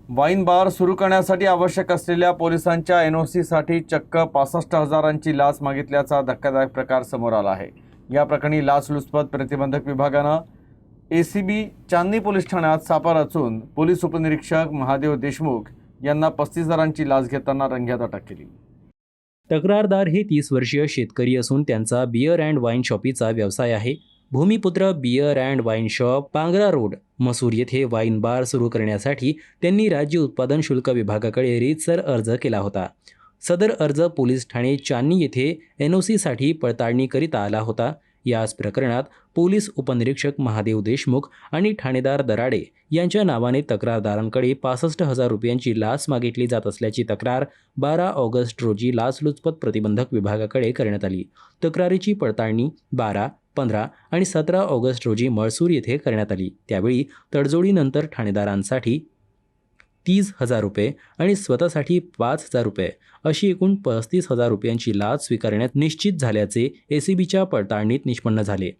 Wine बार सुरू करण्यासाठी आवश्यक असलेल्या पोलिसांच्या एनओसीसाठी चक्क 65,000ची लाच मागितल्याचा धक्कादायक प्रकार समोर आला आहे। या प्रकरणी लाचलुचपत प्रतिबंधक विभागानं एसीबी चांदणी पोलीस ठाण्यात सापळा रचून पोलीस उपनिरीक्षक महादेव देशमुख यांना 35,000ची लाच घेताना रंगेहात अटक केली। तक्रारदार हे 30 वर्षीय शेतकरी असून त्यांचा बियर अँड वाईन शॉपीचा व्यवसाय आहे। Bhumiputra beer and wine shop, Pangra road, Masur येथे वाईन बार सुरू करण्यासाठी त्यांनी राज्य उत्पादन शुल्क विभागाकडे रीतसर अर्ज केला होता। सदर अर्ज पोलीस ठाणे चांदणी येथे एनओसीसाठी पडताळणीकरिता आला होता। याच प्रकरणात पोलीस उपनिरीक्षक महादेव देशमुख आणि ठाणेदार दराडे यांच्या नावाने तक्रारदारांकडे 65,000 रुपयांची लाच मागितली जात असल्याची तक्रार 12 ऑगस्ट रोजी लाचलुचपत प्रतिबंधक विभागाकडे करण्यात आली। तक्रारीची पडताळणी 12, 15 आणि 17 ऑगस्ट रोजी मळसूर येथे करण्यात आली। त्यावेळी तडजोडीनंतर ठाणेदारांसाठी 30,000 रुपये आणि स्वतःसाठी 5,000 रुपये अशी एकूण 35,000 रुपयांची लाच स्वीकारण्यात निश्चित झाल्याचे एसीबीच्या पडताळणीत निष्पन्न झाले।